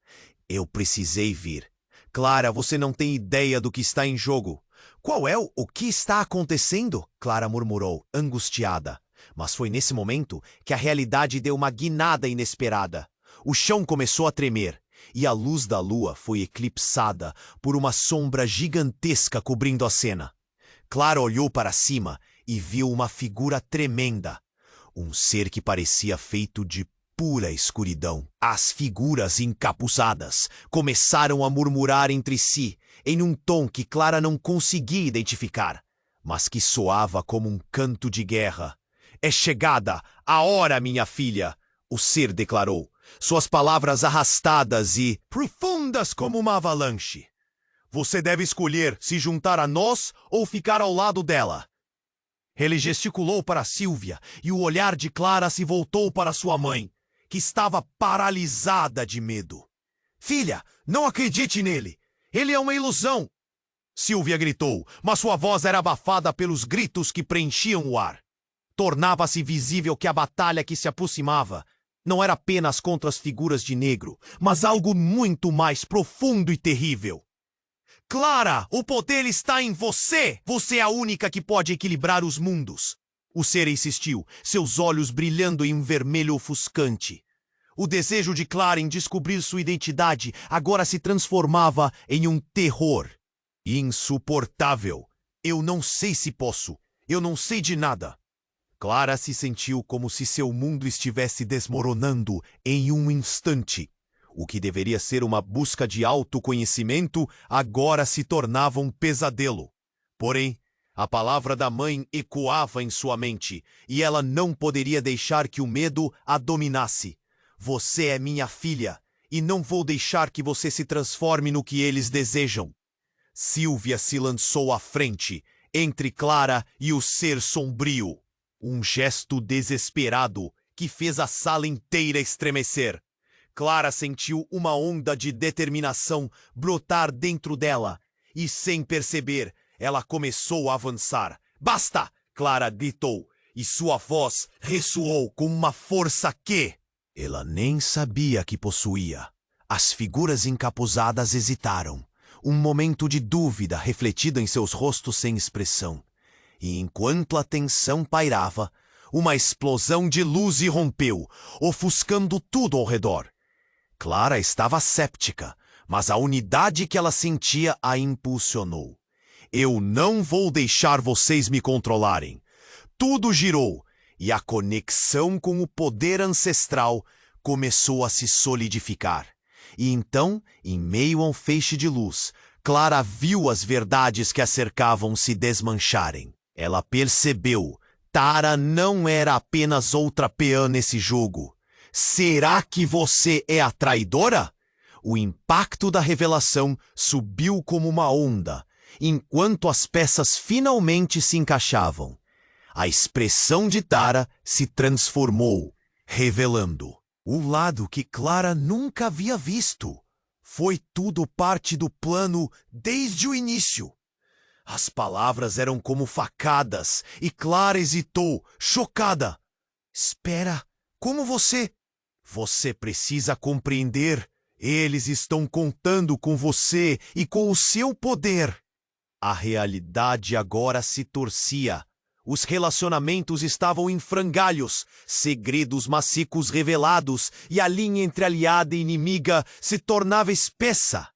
Eu precisei vir. Clara, você não tem ideia do que está em jogo. Qual é o que está acontecendo? Clara murmurou, angustiada. Mas foi nesse momento que a realidade deu uma guinada inesperada. O chão começou a tremer, e a luz da lua foi eclipsada por uma sombra gigantesca cobrindo a cena. Clara olhou para cima e viu uma figura tremenda. Um ser que parecia feito de pura escuridão. As figuras encapuzadas começaram a murmurar entre si, em um tom que Clara não conseguia identificar, mas que soava como um canto de guerra. É chegada a hora, minha filha, o ser declarou, suas palavras arrastadas e profundas como uma avalanche. Você deve escolher se juntar a nós ou ficar ao lado dela. Ele gesticulou para Sylvia e o olhar de Clara se voltou para sua mãe, que estava paralisada de medo. Filha, não acredite nele. Ele é uma ilusão. Sylvia gritou, mas sua voz era abafada pelos gritos que preenchiam o ar. Tornava-se visível que a batalha que se aproximava não era apenas contra as figuras de negro, mas algo muito mais profundo e terrível. Clara, o poder está em você! Você é a única que pode equilibrar os mundos. O ser insistiu, seus olhos brilhando em um vermelho ofuscante. O desejo de Clara em descobrir sua identidade agora se transformava em um terror insuportável. Eu não sei se posso. Eu não sei de nada. Clara se sentiu como se seu mundo estivesse desmoronando em um instante. O que deveria ser uma busca de autoconhecimento agora se tornava um pesadelo. Porém, a palavra da mãe ecoava em sua mente, e ela não poderia deixar que o medo a dominasse. Você é minha filha, e não vou deixar que você se transforme no que eles desejam. Sylvia se lançou à frente, entre Clara e o ser sombrio. Um gesto desesperado que fez a sala inteira estremecer. Clara sentiu uma onda de determinação brotar dentro dela, e sem perceber, ela começou a avançar. "Basta!" Clara gritou, e sua voz ressoou com uma força que ela nem sabia que possuía. As figuras encapuzadas hesitaram. Um momento de dúvida refletido em seus rostos sem expressão. E enquanto a tensão pairava, uma explosão de luz irrompeu, ofuscando tudo ao redor. Clara estava céptica, mas a unidade que ela sentia a impulsionou. "Eu não vou deixar vocês me controlarem." Tudo girou, e a conexão com o poder ancestral começou a se solidificar. E então, em meio a um feixe de luz, Clara viu as verdades que a cercavam se desmancharem. Ela percebeu: Tara não era apenas outra peã nesse jogo. Será que você é a traidora? O impacto da revelação subiu como uma onda, enquanto as peças finalmente se encaixavam. A expressão de Tara se transformou, revelando o lado que Clara nunca havia visto. Foi tudo parte do plano desde o início. As palavras eram como facadas, e Clara hesitou, chocada. "Espera, como você? Você precisa compreender. Eles estão contando com você e com o seu poder." A realidade agora se torcia. Os relacionamentos estavam em frangalhos, segredos maciços revelados, e a linha entre aliada e inimiga se tornava espessa.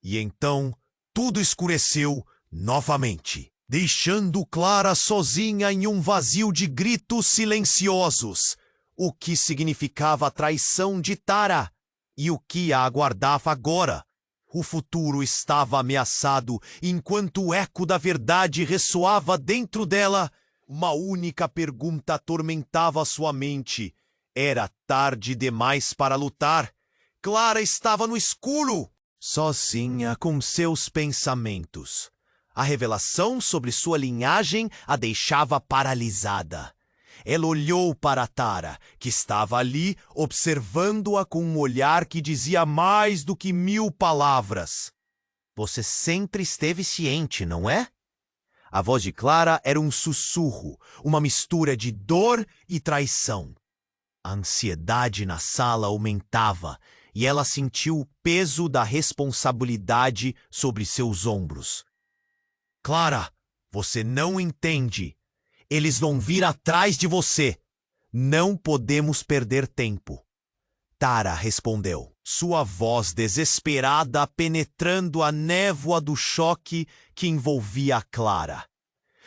E então, tudo escureceu novamente, deixando Clara sozinha em um vazio de gritos silenciosos. O que significava a traição de Tara? E o que a aguardava agora? O futuro estava ameaçado, enquanto o eco da verdade ressoava dentro dela. Uma única pergunta atormentava sua mente. Era tarde demais para lutar. Clara estava no escuro, sozinha com seus pensamentos. A revelação sobre sua linhagem a deixava paralisada. Ela olhou para Tara, que estava ali, observando-a com um olhar que dizia mais do que 1000 palavras. "Você sempre esteve ciente, não é?" A voz de Clara era um sussurro, uma mistura de dor e traição. A ansiedade na sala aumentava, e ela sentiu o peso da responsabilidade sobre seus ombros. "Clara, você não entende. Eles vão vir atrás de você. Não podemos perder tempo." Tara respondeu, sua voz desesperada penetrando a névoa do choque que envolvia a Clara.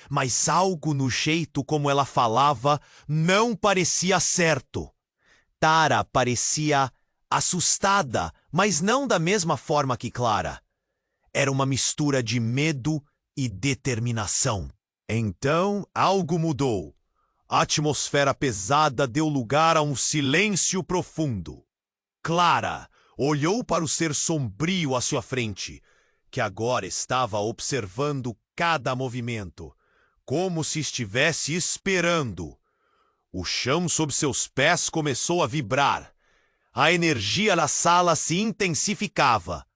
Mas algo no jeito como ela falava não parecia certo. Tara parecia assustada, mas não da mesma forma que Clara. Era uma mistura de medo e determinação. Então, algo mudou. A atmosfera pesada deu lugar a um silêncio profundo. Clara olhou para o ser sombrio à sua frente, que agora estava observando cada movimento, como se estivesse esperando. O chão sob seus pés começou a vibrar. A energia na sala se intensificava.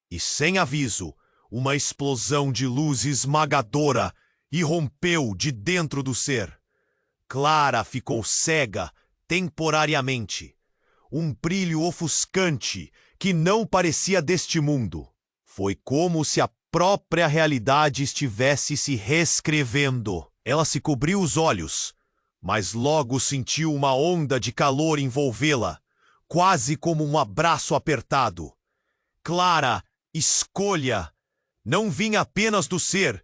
E sem aviso, uma explosão de luz esmagadora irrompeu de dentro do ser. Clara ficou cega temporariamente. Um brilho ofuscante que não parecia deste mundo. Foi como se a própria realidade estivesse se reescrevendo. Ela se cobriu os olhos, mas logo sentiu uma onda de calor envolvê-la, quase como um abraço apertado. Clara, escolha, não vinha apenas do ser,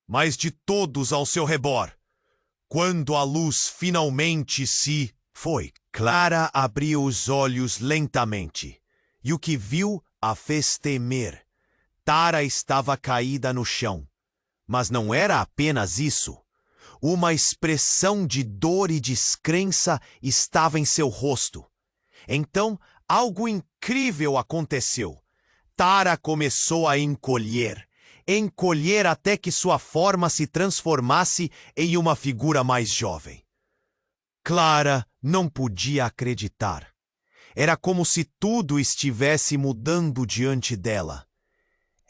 mas de todos ao seu redor. Quando a luz finalmente se foi, Clara abriu os olhos lentamente, e o que viu a fez temer. Tara estava caída no chão. Mas não era apenas isso. Uma expressão de dor e descrença estava em seu rosto. Então, algo incrível aconteceu. Tara começou a encolher até que sua forma se transformasse em uma figura mais jovem. Clara não podia acreditar. Era como se tudo estivesse mudando diante dela.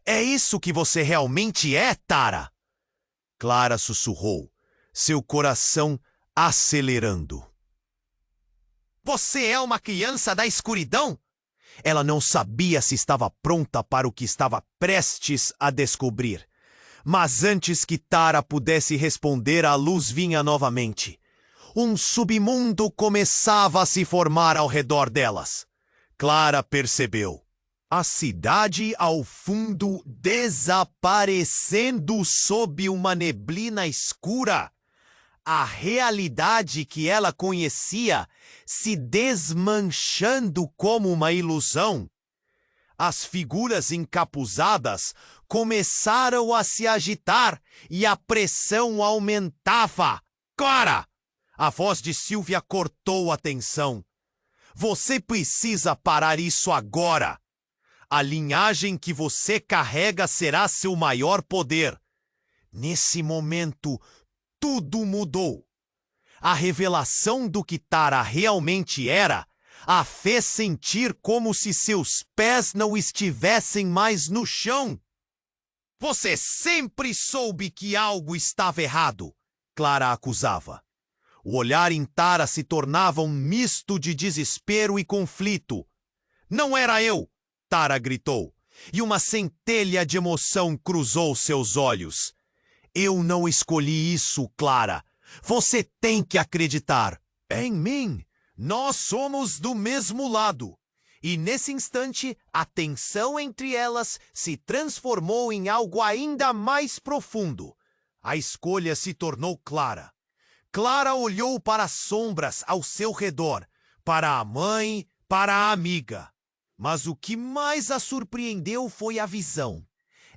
É isso que você realmente é, Tara? Clara sussurrou, seu coração acelerando. Você é uma criança da escuridão? Ela não sabia se estava pronta para o que estava prestes a descobrir. Mas antes que Tara pudesse responder, a luz vinha novamente. Um submundo começava a se formar ao redor delas. Clara percebeu. A cidade ao fundo desaparecendo sob uma neblina escura. A realidade que ela conhecia se desmanchando como uma ilusão. As figuras encapuzadas começaram a se agitar e a pressão aumentava. Clara! A voz de Sylvia cortou a tensão. Você precisa parar isso agora. A linhagem que você carrega será seu maior poder. Nesse momento, tudo mudou. A revelação do que Tara realmente era a fez sentir como se seus pés não estivessem mais no chão. Você sempre soube que algo estava errado, Clara acusava. O olhar em Tara se tornava um misto de desespero e conflito. Não era eu! Tara gritou, e uma centelha de emoção cruzou seus olhos. Eu não escolhi isso, Clara. Você tem que acreditar. Em mim. Nós somos do mesmo lado. E nesse instante, a tensão entre elas se transformou em algo ainda mais profundo. A escolha se tornou clara. Clara olhou para as sombras ao seu redor, para a mãe, para a amiga. Mas o que mais a surpreendeu foi a visão.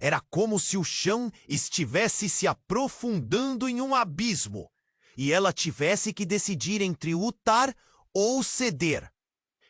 Era como se o chão estivesse se aprofundando em um abismo, e ela tivesse que decidir entre lutar ou ceder.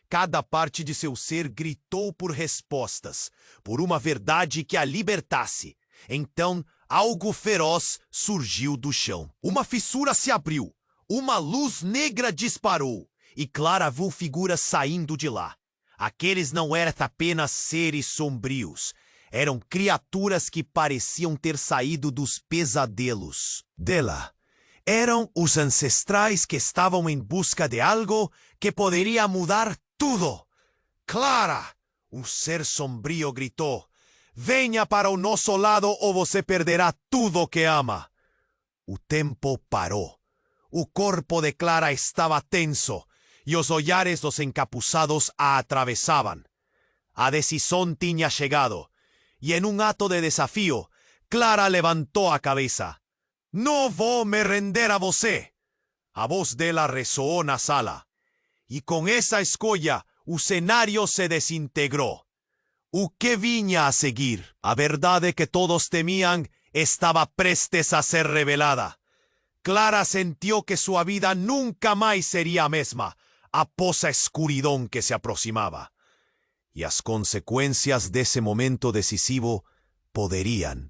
Cada parte de seu ser gritou por respostas, por uma verdade que a libertasse. Então, algo feroz surgiu do chão. Uma fissura se abriu, uma luz negra disparou, e Clara viu figuras saindo de lá. Aqueles não eram apenas seres sombrios. Eram criaturas que pareciam ter saído dos pesadelos dela. Eram os ancestrais que estavam em busca de algo que poderia mudar tudo. Clara! Um ser sombrio gritou. Venha para o nosso lado ou você perderá tudo o que ama. O tempo parou. O corpo de Clara estava tenso e os olhares dos encapuzados a atravesaban. A decisão tinha chegado. Y en un acto de desafío, Clara levantó a cabeza. «No vou me render a você!» A voz dela ressoou na sala. E com essa escolha, o cenário se desintegrou. O que vinha a seguir? A verdade que todos temían estava prestes a ser revelada. Clara sentiu que sua vida nunca mais seria a mesma após a escuridão que se aproximava. E as consequências desse momento decisivo poderiam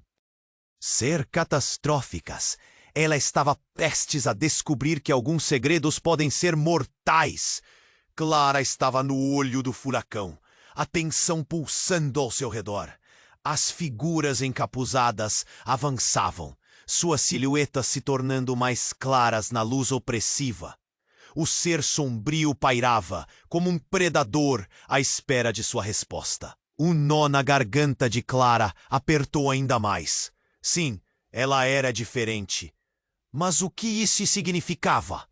ser catastróficas. Ela estava prestes a descobrir que alguns segredos podem ser mortais. Clara estava no olho do furacão, a tensão pulsando ao seu redor. As figuras encapuzadas avançavam, suas silhuetas se tornando mais claras na luz opressiva. O ser sombrio pairava, como um predador à espera de sua resposta. Um nó na garganta de Clara apertou ainda mais. Sim, ela era diferente. Mas o que isso significava?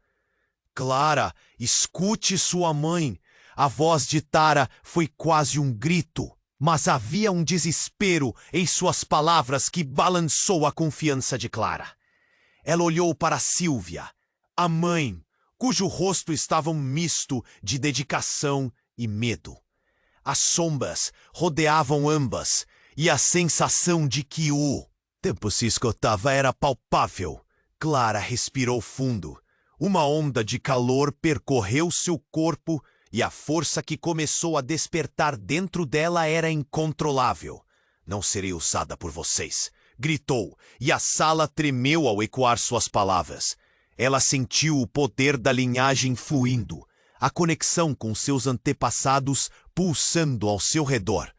Clara, escute sua mãe. A voz de Tara foi quase um grito, mas havia um desespero em suas palavras que balançou a confiança de Clara. Ela olhou para Sylvia, a mãe, cujo rosto estava um misto de dedicação e medo. As sombras rodeavam ambas, e a sensação de que o tempo se esgotava era palpável. Clara respirou fundo. Uma onda de calor percorreu seu corpo e a força que começou a despertar dentro dela era incontrolável. Não serei usada por vocês, gritou, e a sala tremeu ao ecoar suas palavras. Ela sentiu o poder da linhagem fluindo, a conexão com seus antepassados pulsando ao seu redor.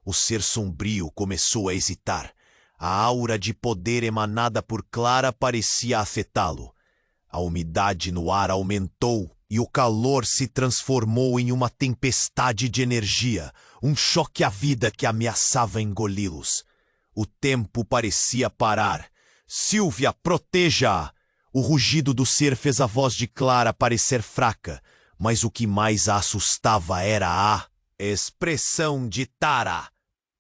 O ser sombrio começou a hesitar. A aura de poder emanada por Clara parecia afetá-lo. A umidade no ar aumentou e o calor se transformou em uma tempestade de energia, um choque à vida que ameaçava engoli-los. O tempo parecia parar. Sylvia, proteja-a! O rugido do ser fez a voz de Clara parecer fraca, mas o que mais a assustava era a expressão de Tara.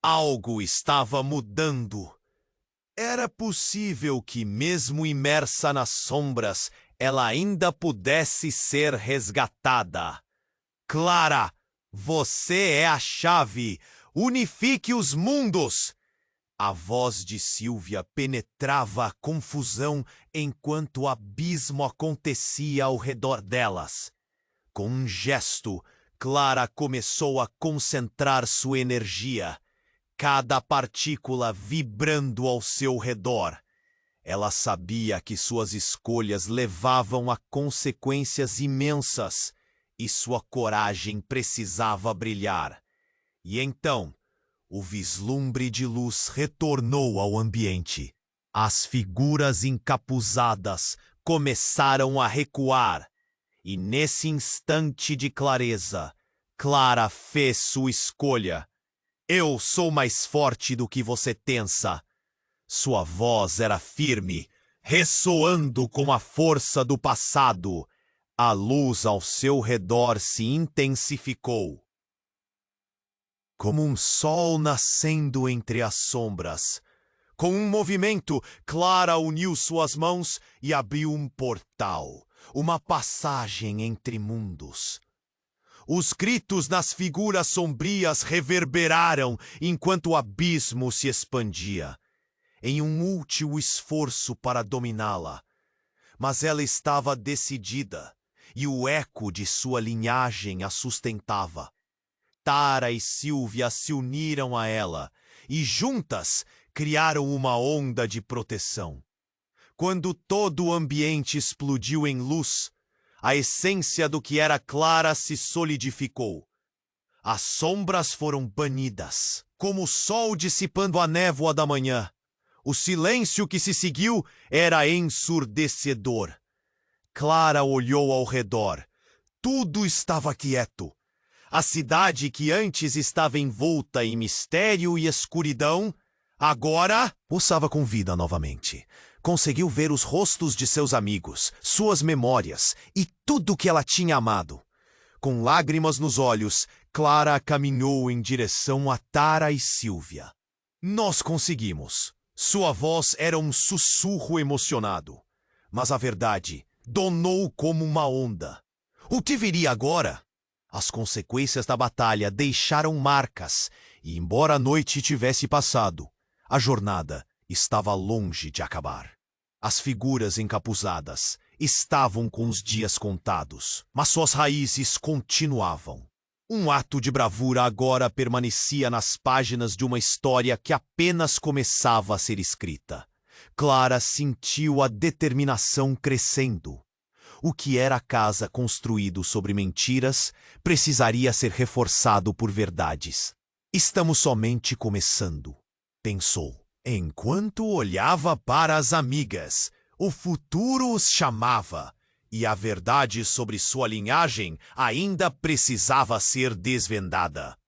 Algo estava mudando. Era possível que, mesmo imersa nas sombras, ela ainda pudesse ser resgatada. Clara, você é a chave. Unifique os mundos! A voz de Sylvia penetrava a confusão enquanto o abismo acontecia ao redor delas. Com um gesto, Clara começou a concentrar sua energia, cada partícula vibrando ao seu redor. Ela sabia que suas escolhas levavam a consequências imensas e sua coragem precisava brilhar. E então, o vislumbre de luz retornou ao ambiente. As figuras encapuzadas começaram a recuar, e nesse instante de clareza, Clara fez sua escolha. Eu sou mais forte do que você pensa. Sua voz era firme, ressoando com a força do passado. A luz ao seu redor se intensificou. Como um sol nascendo entre as sombras. Com um movimento, Clara uniu suas mãos e abriu um portal, uma passagem entre mundos. Os gritos nas figuras sombrias reverberaram enquanto o abismo se expandia, em um último esforço para dominá-la. Mas ela estava decidida, e o eco de sua linhagem a sustentava. Tara e Sylvia se uniram a ela, e juntas criaram uma onda de proteção. Quando todo o ambiente explodiu em luz, a essência do que era Clara se solidificou. As sombras foram banidas, como o sol dissipando a névoa da manhã. O silêncio que se seguiu era ensurdecedor. Clara olhou ao redor. Tudo estava quieto. A cidade que antes estava envolta em mistério e escuridão, agora pulsava com vida novamente. Conseguiu ver os rostos de seus amigos, suas memórias e tudo que ela tinha amado. Com lágrimas nos olhos, Clara caminhou em direção a Tara e Sylvia. Nós conseguimos. Sua voz era um sussurro emocionado. Mas a verdade donou como uma onda. O que viria agora? As consequências da batalha deixaram marcas, e embora a noite tivesse passado, a jornada estava longe de acabar. As figuras encapuzadas estavam com os dias contados, mas suas raízes continuavam. Um ato de bravura agora permanecia nas páginas de uma história que apenas começava a ser escrita. Clara sentiu a determinação crescendo. O que era a casa construído sobre mentiras precisaria ser reforçado por verdades. Estamos somente começando, pensou. Enquanto olhava para as amigas, o futuro os chamava, e a verdade sobre sua linhagem ainda precisava ser desvendada.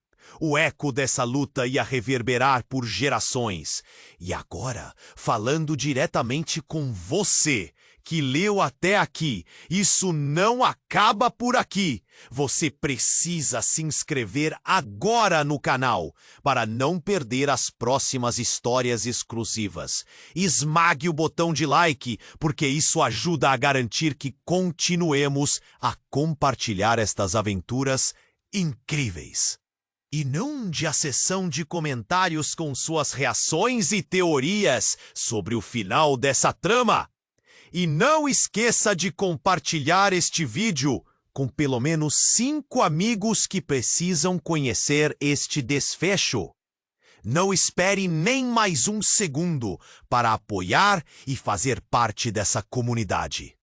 O eco dessa luta ia reverberar por gerações, e agora, falando diretamente com você, que leu até aqui, isso não acaba por aqui. Você precisa se inscrever agora no canal para não perder as próximas histórias exclusivas. Esmague o botão de like, porque isso ajuda a garantir que continuemos a compartilhar estas aventuras incríveis. Inunde a seção de comentários com suas reações e teorias sobre o final dessa trama. E não esqueça de compartilhar este vídeo com pelo menos 5 amigos que precisam conhecer este desfecho. Não espere nem mais um segundo para apoiar e fazer parte dessa comunidade.